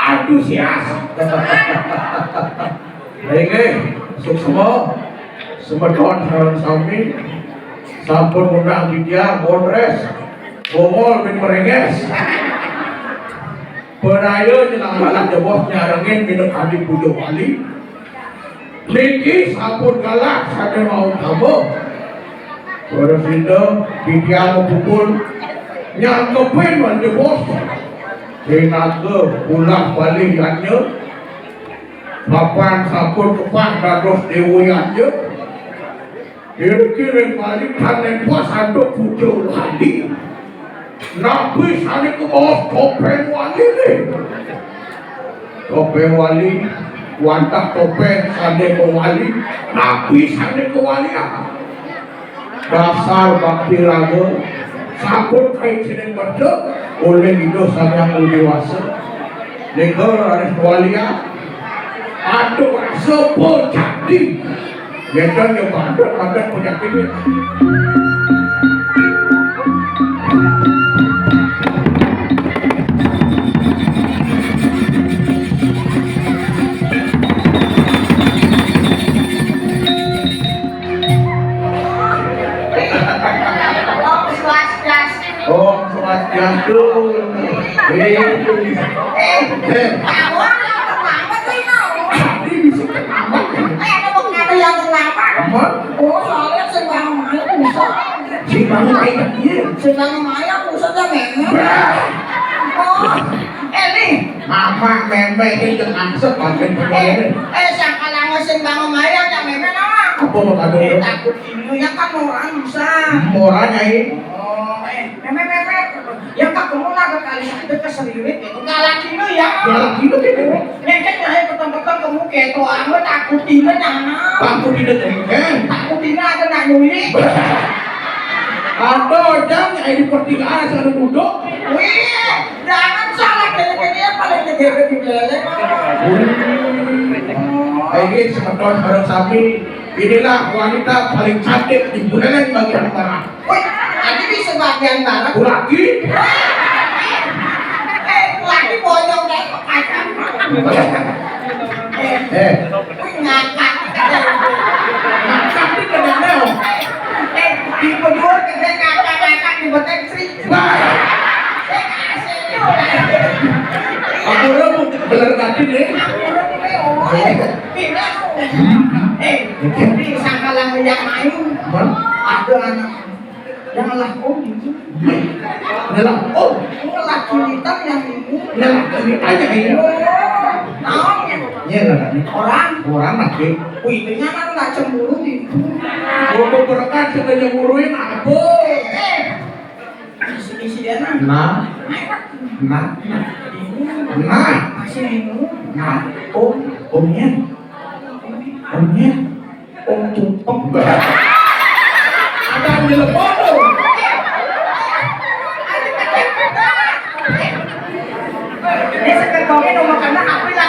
Antusias. Baik, semua semedon sareng sami sampun undang Widya Bodres Bongol bin Merenges Penaya jenang malam jebos nyarengin minum adik bujo wali niki sampun galak sadar mau kamu terus itu Widya memukul nyangkepin menjebos tenaga pulang balik aja papan sampun kepak dados dewi aja kira-kira balik kanen puas aduk pucuk lagi nabi sani ke bawah topeng wali nih topeng wali Wantak topeng sande kewali, nabi sande kewali apa? Dasar bakti raga, sabun kai jeneng berde, oleh hidup sama yang dewasa. Negara ada kewalian, aduh sepo jadi, jangan yang ada penyakitnya. Om Swastiastu. Oh, soalnya sedang main pusat. Sedang main dia. Sedang main pusatnya memang. Oh, nih. Mama memang itu ansep pakai begini. Siapa lama sedang main yang memang nama? Apa mau kado? Takut ini ya kan orang bisa. Moranya ini. Oh, memang. Yang tak kamu naga kali ada keseriwit itu galak ini ya. Galak ini gitu. Yang nyai petang-petang kamu keto amat takut ini nyana. Takut ini Takut ini ada nak nyuli. Aduh, jangan ini pertigaan saya duduk. Wih, jangan salah kayaknya yang paling gede di belakang. Ini semeton bareng sapi. Inilah wanita paling cantik di Buleleng bagian barat. Wih, tadi di sebagian barat. Lagi. Lagi boyong kayak kacang. Ngakak. Ngakak ini kadang-kadang. Di pedul kita ngakak di betek sri. Aku rambut beler tadi nih. Di sangkalan yang main ada anak yang laku gitu. Nelang, oh, Laki hitam yang ini. nelang ini aja ini. Naonnya? Iya lah, orang lagi. Wih, ternyata nggak cemburu gitu. Gua berkat sudah nyemuruin apa? Isi dia nah. Nah, Masih minum. omnya, om tumpeng. Ada yang telepon dong. Ini sekarang nomor karena apa lah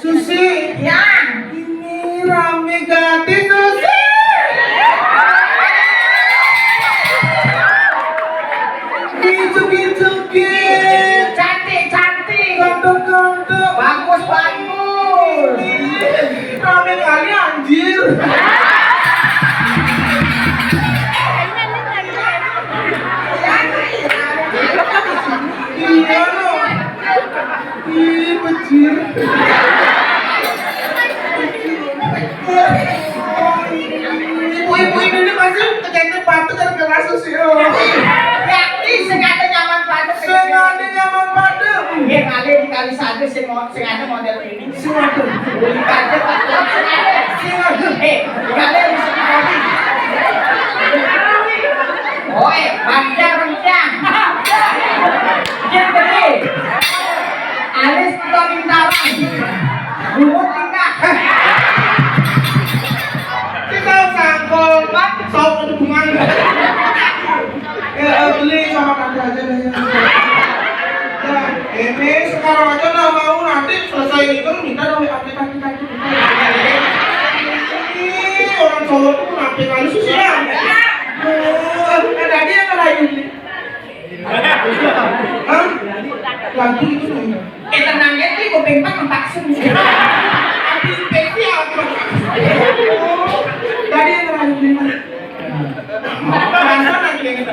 Susi, ya, ini rame gadis Susi. Gicuk-gicuk-gicuk. cantik, Ganteng-ganteng. bagus. Rame kali anjir. Iya loh. masih kejadian batu dan kemasuk sih. Ya, ini sengaja nyaman pada. Sengaja nyaman pada. Ya kali di kali satu sengaja model ini. Sengaja. Di kali sengaja. Kali bisa dikali. Oh, bandar rencang. Yang gede. Alis putar bintaran. Lumut tingkah. Kita sangkol kan sok hubungan. Beli sama tante aja deh. Ya, ini sekarang aja nggak mau nanti selesai itu minta dong kaki. Ini orang cowok tuh kenapa kali susah ya? Tadi yang ngerayu nih. Hah? Lagi itu nih. Tenangnya tuh gue pempang empaksun. Tapi infeksi apa? Tadi yang ngerayu nih. Rasa lagi yang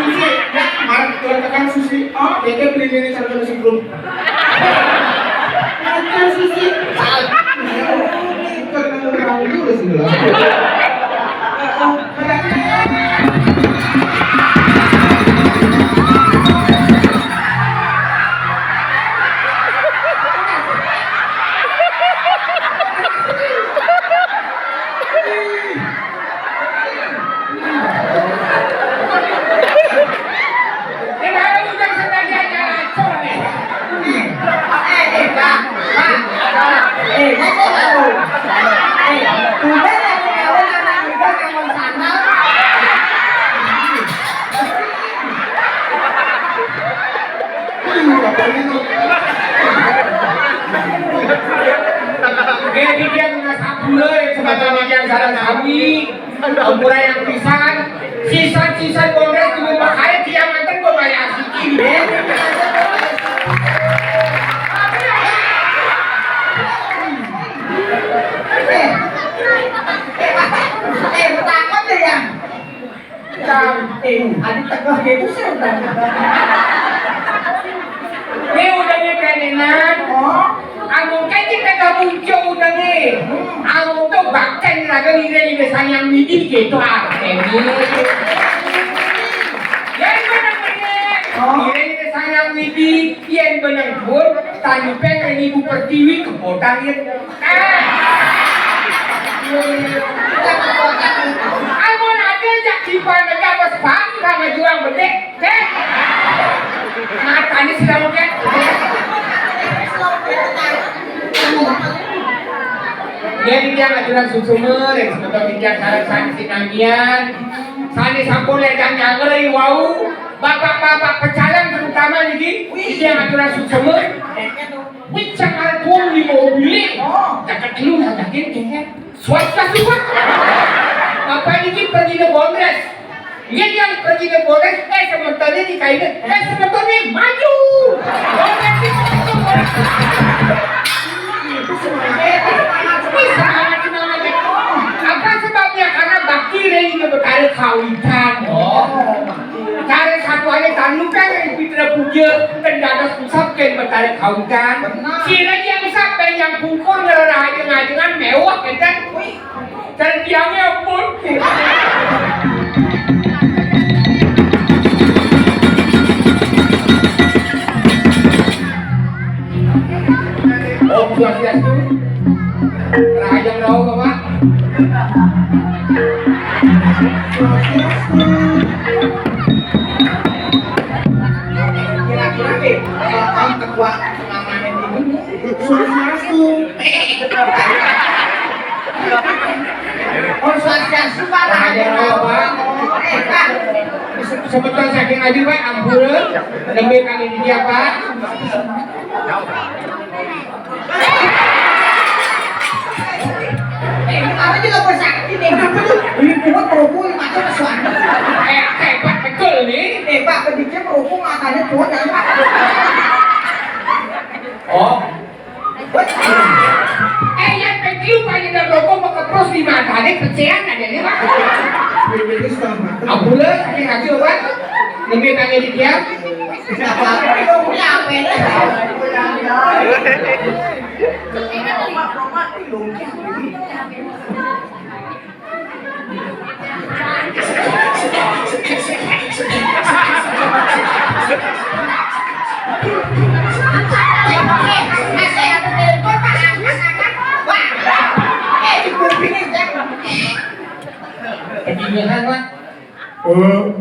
Susi, ya kemarin kita tekan Susi. Oh, dia beli ini cara masih belum. Ada Susi. Karena ngerayu dulu sih lah. Jadi dia mengasah pula sebagaimana yang sarang kami umur yang pisan sisa-sisa kongres cuma bahaya kiamatan kok banyak sikit Takut deh ya. Adik tengah gitu sih udah. ini udahnya kadenan Among kan kita gak muncul udah nih Among tuh bahkan laga nilai sayang midi gitu ini yang benar-benar nilai sayang midi yang benar pun tanya pengen ibu pertiwi kepotanin Among ada jak simpan aja bos pak sama juang bedek matanya sedang kan jadi dia aturan susumer yang sebetulnya dia salah sanksi namian sani sampul dan nyanggerai wau bapak-bapak pecalang terutama ini dia aturan susumer wicang ada tuang di mobil jaket lu jaket kayaknya swasta support bapak ini pergi ke Bondres dia pergi ke Bondres sementara di kain sementara maju Bondres itu apa sebabnya? Karena bakti ini berkali kawitan. Cara satu aja tanu kan Fitra puja dan dadas pusapkan berkali kawitan. Sila yang sampai yang pukul ngerah dengan mewah kan? Dan tiangnya pun. Oh, swastiastu. Raja Rau Bapak. Kira-kira nih, kalau ketua pengamannya ini Swastiastu. Oh, swastiastu Pak Raja Rau Bapak. Sebetulnya saya kira lagi Pak, ampun. Demi kali ini dia Pak. Apa juga bersakti nih? Ini buat perhubung macam suara. Hebat betul nih. Pak, kediknya perhubung matanya kuat dan Pak. Oh. Yang kecil Pak yang rokok makepros di matanya kecean aja nih Pak. Ampun lah, sakit hati Pak. Demi kali ini dia. Perhubungnya apa ya? Ketinggalan Pak.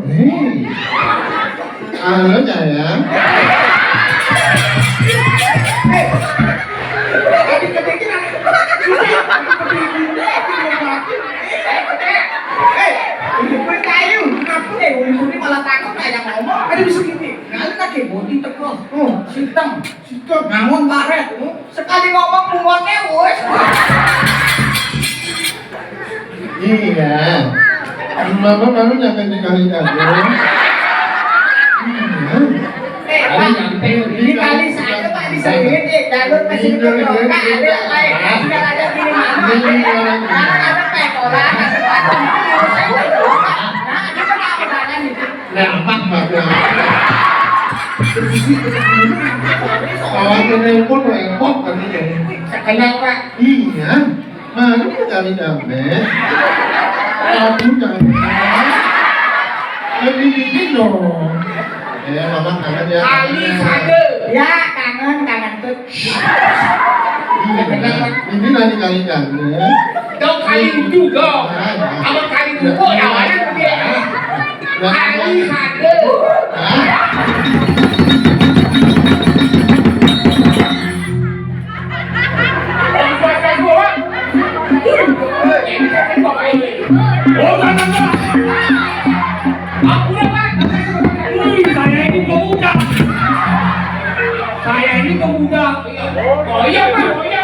Hei. Halo sayang. Gue kayu, kenapa deh? Uli malah takut kayak ngomong. Ada bisa gini, ngalih lagi bodi tekuk, sistem, ngangon baret, sekali ngomong punggungnya wes. Iya. Mama baru nyampe di kali aja. Pak, di kali saya Pak disediain deh, jalur masih ada gini mana? Sekarang ada pekoran, ada patung, nah ada apa itu? Nampak banget. Kalau telepon repot katanya. Kenapa? Iya. Baru kali nyampe. Aku jangan. Lebih dikit dong. Ya, mama kangen ya. Kali saja. Ya kangen tuh. Ini nanti kali kangen. Kau kali juga. Abang kali juga awalnya dia. Kali saja. Oh, enggak. Aku dapat. Saya ini pemuda. Saya ini pemuda. Oh iya Pak, oh iya.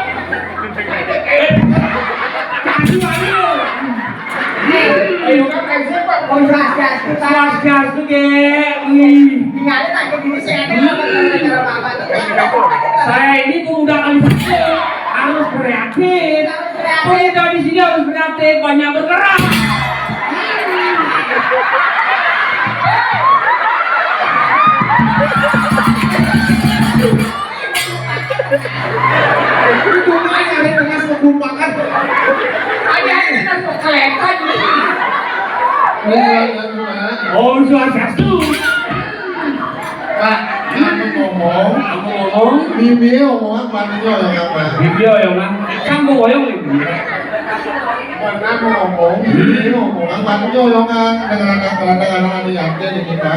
Ayo kan kayak Pak. Oh jas tuh Gas tuh ke. tinggalin aja dulu sih ada cara apa tuh. Saya ini pemuda kali satu harus kreatif. Pemuda di sini harus kreatif, banyak bergerak. Itu main ada dengan sebumpakan. Ada yang kelihatan. Oh, Swastiastu. Pak, aku ngomong. Bibi ngomong apa nih apa? Video yang mana? Kan mau yang ini. Karena aku ngomong, bibi ngomong apa nih dengan anak-anak yang ada di kita.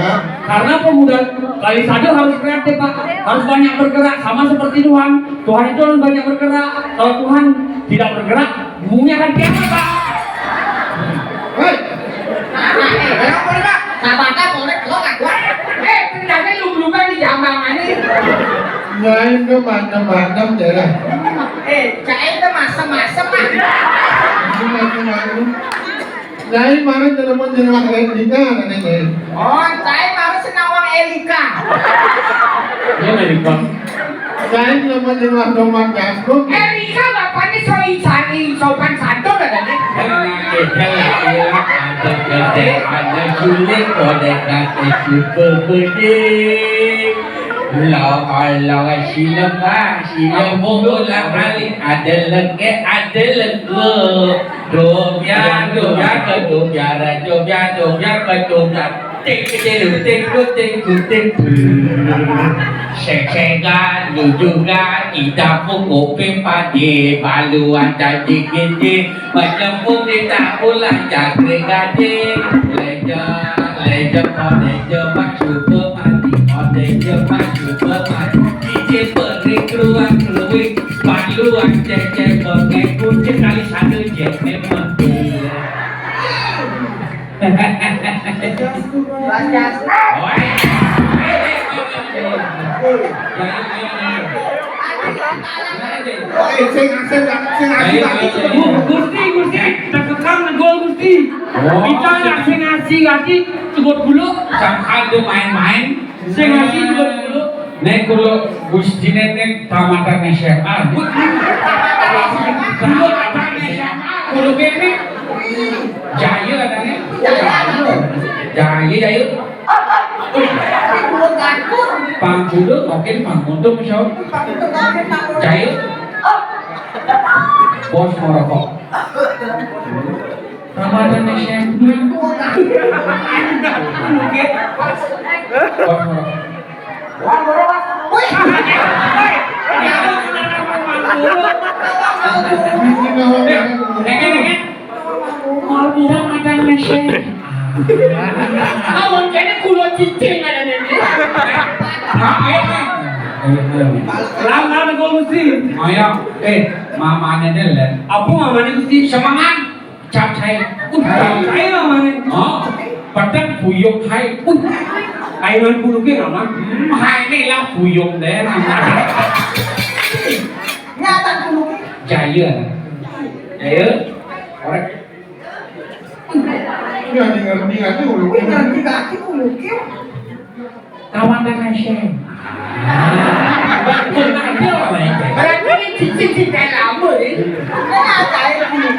Karena pemuda kali saja harus kreatif Pak, harus banyak bergerak sama seperti Tuhan. Tuhan itu harus banyak bergerak. Kalau Tuhan tidak bergerak, bumi akan kiamat Pak. Hei, Orang boleh Pak, sabata boleh kalau nggak kuat. Ternyata lubang-lubang di jambangan ini. main ke macam-macam deh. Cahaya itu masam-masam Pak. Macam-macam. Jadi mana telepon jenis Elika katanya. Oh, saya baru senawang Elika. Ya Amerika. Saya telepon jenis Domar Castro. Erika bapaknya sopan santun ada nih. Ada sulit boneka super gede. Kalau silam bola balik ada lege ada lego. Dobya ke dobya ting Seksega lu juga kita pukul padi baluan jadi gede macam kita ulang jadi gede leja maju pemati DJ pergi keluar baluan cek pakai kunci kali satu cek memang Gusti, terkekang gol Gusti. Kita ngasih cebut dulu. Sampai ada main-main Saya ngasih cebut dulu. nek kulo Gusti nek tamatan SMA kulo bebe jaya adanya jaya pangkudo makin pangkudo misal jaya bos merokok tamatan SMA bos merokok Ini mau bilang ada mesin Awak kena kulo cincin ada ni. Lama kau mesti. Ayo, mamanya deh. Apa mamanya mesti semangat. Cap saya. Saya mamanya. Oh, padang buyuk hai. Aiman bulu ke mana? Hai ni lah buyuk deh. Nyata dulu. Jaya. Jaya. Orang. Ingat dulu. Wih, nanti kaki dulu. Kawan dengan Shem. Berarti apa ini? Berarti ni cincin lama ni. Nyata dulu.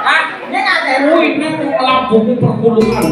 Ah, Nyata wih, ini labumu perkuluan.